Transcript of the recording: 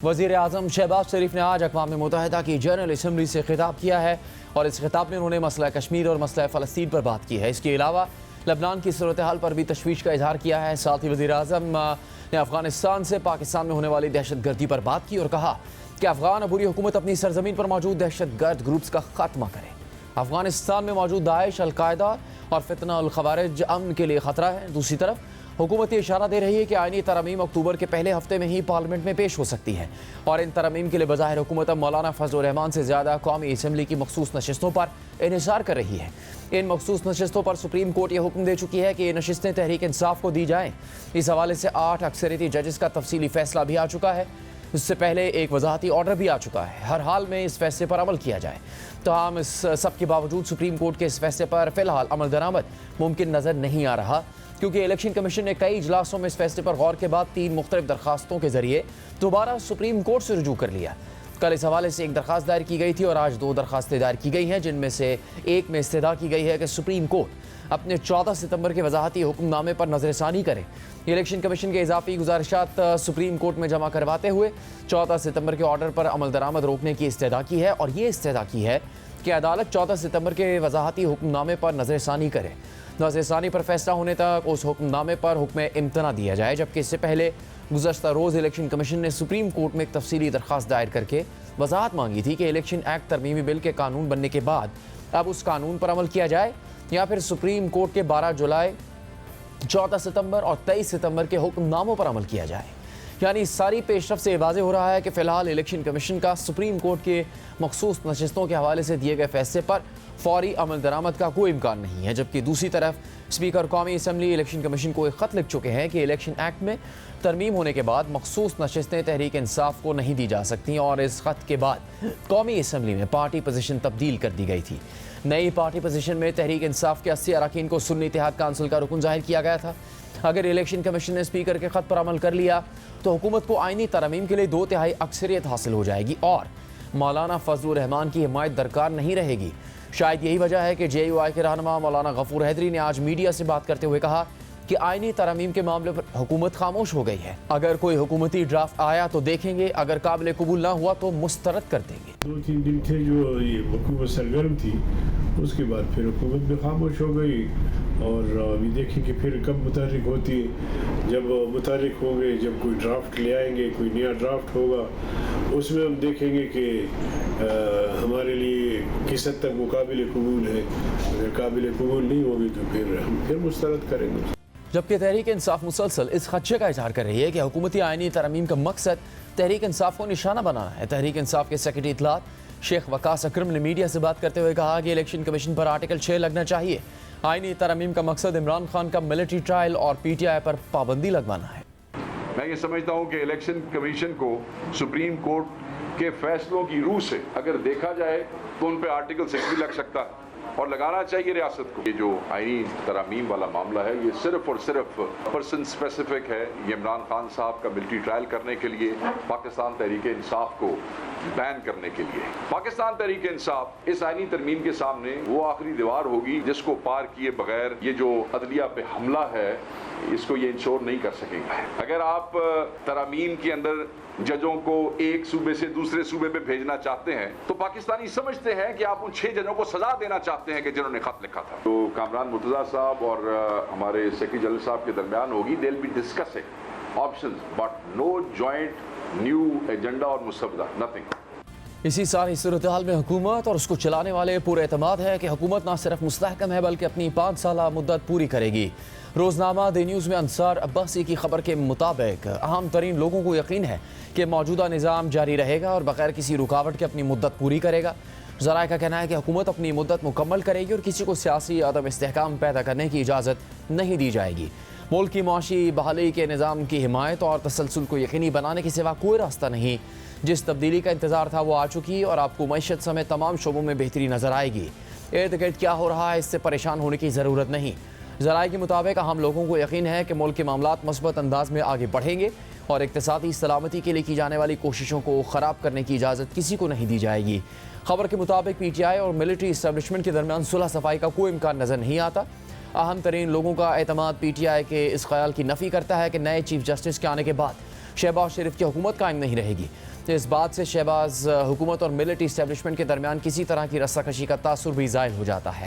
वज़ीर आज़म शहबाज शरीफ ने आज अक़वाम मुत्तहिदा की जनरल असम्बली से खिताब किया है और इस खिताब में उन्होंने मसला कश्मीर और मसला फ़लस्तीन पर बात की है। इसके अलावा लबनान की सूरत हाल पर भी तशवीश का इजहार किया है। साथ ही वज़ीर आज़म ने अफ़गानिस्तान से पाकिस्तान में होने वाली दहशत गर्दी पर बात की और कहा कि अफ़गान अबूरी हुकूमत अपनी सरजमीन पर मौजूद दहशत गर्द ग्रुप्स का खात्मा करे। अफ़गानिस्तान में मौजूद दाइश, अल-कायदा और फितना उल ख़वारिज अमन के लिए ख़तरा है। दूसरी तरफ हुकूमत इशारा दे रही है कि आईनी तरमीम अक्टूबर के पहले हफ्ते में ही पार्लियामेंट में पेश हो सकती है और इन तरमीम के लिए बज़ाहिर हुकूमत अब मौलाना फजल रहमान से ज़्यादा कौमी असम्बली की मखसूस नशिस्तों पर इन्हिसार कर रही है। इन मखसूस नशिस्तों पर सुप्रीम कोर्ट ये हुक्म दे चुकी है कि ये नशिस्तें तहरीक इंसाफ को दी जाएँ। इस हवाले से 8 अक्सरियती जजेस का तफसीली फैसला भी आ चुका है। इससे पहले एक वजाहती ऑर्डर भी आ चुका है। हर हाल में इस फैसले पर अमल किया जाए। तो हम इस सब के बावजूद सुप्रीम कोर्ट के इस फैसले पर फ़िलहाल अमल दरामद मुमकिन नज़र नहीं आ रहा, क्योंकि इलेक्शन कमीशन ने कई इजलासों में इस फैसले पर गौर के बाद 3 मुख्तलिफ दरखास्तों के जरिए दोबारा सुप्रीम कोर्ट से रुजू कर लिया। कल इस हवाले से एक दरखास्त दायर की गई थी और आज 2 दरखास्तें दायर की गई हैं, जिनमें से एक में इस्तदा की गई है कि सुप्रीम कोर्ट अपने 14 सितंबर के वजाहती हुक्मनामे पर नज़रसानी करे। इलेक्शन कमीशन के इजाफी गुजारिशात सुप्रीम कोर्ट में जमा करवाते हुए 14 सितंबर के ऑर्डर पर अमल दरामद रोकने की इस्तदा की है और ये इस्तदा की है कि अदालत 14 सितंबर के वजाहती हुक्मनामे पर नज़रसानी करे। नज़रसानी पर फैसला होने तक उस हुक्मनामे पर हुक्म इम्तना दिया जाए, जबकि इससे पहले गुज़श्ता रोज़ इलेक्शन कमीशन ने सुप्रीम कोर्ट में एक तफसीली दरख्वास्त दायर करके वजाहत मांगी थी कि इलेक्शन एक्ट तरमीमी बिल के कानून बनने के बाद अब उस कानून पर अमल किया जाए या फिर सुप्रीम कोर्ट के 12 जुलाई, 14 सितंबर और 23 सितंबर के हुक्मनामों पर अमल किया जाए। यानी सारी पेशरफ से वाज़ेह हो रहा है कि फ़िलहाल इलेक्शन कमीशन का सुप्रीम कोर्ट के मखसूस नशिस्तों के हवाले से दिए गए फैसले पर फौरी अमल दरामद का कोई इम्कान नहीं है। जबकि दूसरी तरफ स्पीकर कौमी असम्बली इलेक्शन कमीशन को एक ख़त लिख चुके हैं कि इलेक्शन एक्ट में तरमीम होने के बाद मखसूस नशिस्तें तहरीक इंसाफ को नहीं दी जा सकती और इस ख़त के बाद कौमी असम्बली में पार्टी पोजीशन तब्दील कर दी गई थी। नई पार्टी पोजीशन में तहरीक इंसाफ के 80 अरकान को सुन्नी इत्तेहाद काउंसिल का रुकन जाहिर किया गया था। अगर इलेक्शन कमीशन ने स्पीकर के ख़त पर अमल कर लिया तो हुकूमत को आइनी तरमीम के लिए 2/3 अक्सरियत हासिल हो जाएगी और मौलाना फजल रहमान की हिमायत दरकार नहीं रहेगी। शायद यही वजह है कि JUI के रहनुमा मौलाना गफूर हैदरी ने आज मीडिया से बात करते हुए कहा कि आइनी तरमीम के मामले पर हुकूमत खामोश हो गई है। अगर कोई हुकूमती ड्राफ्ट आया तो देखेंगे, अगर काबिल कबूल ना हुआ तो मुस्तरद कर देंगे। 2-3 दिन थे जो ये हुकूमत सरगर्म थी, उसके बाद फिर हुकूमत भी खामोश हो गई और अभी देखें कि फिर कब मुतहर्रिक होती है। जब मुतहर्रिक होंगे, जब कोई ड्राफ्ट ले आएंगे, कोई नया ड्राफ्ट होगा, उसमें हम देखेंगे कि हमारे लिए किस हद तक वो काबिल कबूल है। अगर काबिल कबूल नहीं होगी तो फिर हम फिर मुस्तरद करेंगे। जबकि तहरीक इंसाफ मुसलसल इस खदशे का इजहार कर रही है कि हुकूमती आइनी तरमीम का मकसद तहरीक इंसाफ को निशाना बनाना है। तहरीक इंसाफ के सेक्रेटरी इत्तलात शेख वकास अकरम ने मीडिया से बात करते हुए कहा कि इलेक्शन कमीशन पर आर्टिकल 6 लगना चाहिए। आइनी तरमीम का मकसद इमरान खान का मिलिट्री ट्रायल और PTI पर पाबंदी लगवाना है। मैं ये समझता हूँ कि इलेक्शन कमीशन को सुप्रीम कोर्ट के फैसलों की रूह से अगर देखा जाए तो उन पर आर्टिकल 6 भी लग सकता है और लगाना चाहिए रियासत को। ये जो आईनी तरमीम वाला मामला है, ये सिर्फ और सिर्फ पर्सन स्पेसिफिक है। ये इमरान खान साहब का मिलिट्री ट्रायल करने के लिए, पाकिस्तान तहरीक इंसाफ को बैन करने के लिए। पाकिस्तान तहरीक इंसाफ इस आईनी तरमीम के सामने वो आखिरी दीवार होगी जिसको पार किए बगैर ये जो अदलिया पे हमला है, इसको ये इंश्योर नहीं कर सकेगा। अगर आप तरमीम के अंदर जजों को एक सूबे से दूसरे सूबे पे भेजना चाहते हैं तो पाकिस्तानी समझते हैं कि आप उन 6 जजों को सजा देना चाहते हैं कि जिन्होंने खत लिखा था। तो कामरान मुर्तजा साहब और हमारे सेक्रेटरी जनरल साहब के दरमियान होगी, they will be discussing options but no joint new agenda और मुसवदा, नथिंग। इसी सारी सूरत हाल में हुकूमत और उसको चलाने वाले पूरे एतमाद है कि हुकूमत न सिर्फ मुस्तहकम है बल्कि अपनी 5 साला मुद्दत पूरी करेगी। रोज़नामा द न्यूज़ में अंसार अब्बासी की खबर के मुताबिक अहम तरीन लोगों को यकीन है कि मौजूदा निज़ाम जारी रहेगा और बगैर किसी रुकावट के अपनी मुद्दत पूरी करेगा। ज़राए का कहना है कि हुकूमत अपनी मुद्दत मुकम्मल करेगी और किसी को सियासी अदम इस्तेहकाम पैदा करने की इजाज़त नहीं दी जाएगी। मुल्क की मुआशी बहाली के निज़ाम की हिमायत और तसलसल को यकीनी बनाने के सिवा कोई रास्ता नहीं। जिस तब्दीली का इंतज़ार था वो आ चुकी और आपको मईशत समेत तमाम शोबों में बेहतरी नज़र आएगी। इर्द गिर्द क्या हो रहा है इससे परेशान होने की ज़रूरत नहीं। ज़राए के मुताबिक हम लोगों को यकीन है कि मुल्क के मामलात मस्बत अंदाज में आगे बढ़ेंगे और इक़्तिसादी सलामती के लिए की जाने वाली कोशिशों को ख़राब करने की इजाज़त किसी को नहीं दी जाएगी। खबर के मुताबिक PTI और मिलिट्री इस्टेब्लिशमेंट के दरमियान सुलह सफाई का कोई इम्कान नज़र नहीं आता। अहम तरीन लोगों का एतमाद PTI के इस ख्याल की नफ़ी करता है कि नए चीफ जस्टिस के आने के बाद शहबाज शरीफ की हुकूमत कायम नहीं रहेगी। इस बात से शहबाज हुकूमत और मिलिट्री इस्टेब्लिशमेंट के दरमियान किसी तरह की रस्साकशी का तासुर भी ज़ायल हो जाता है।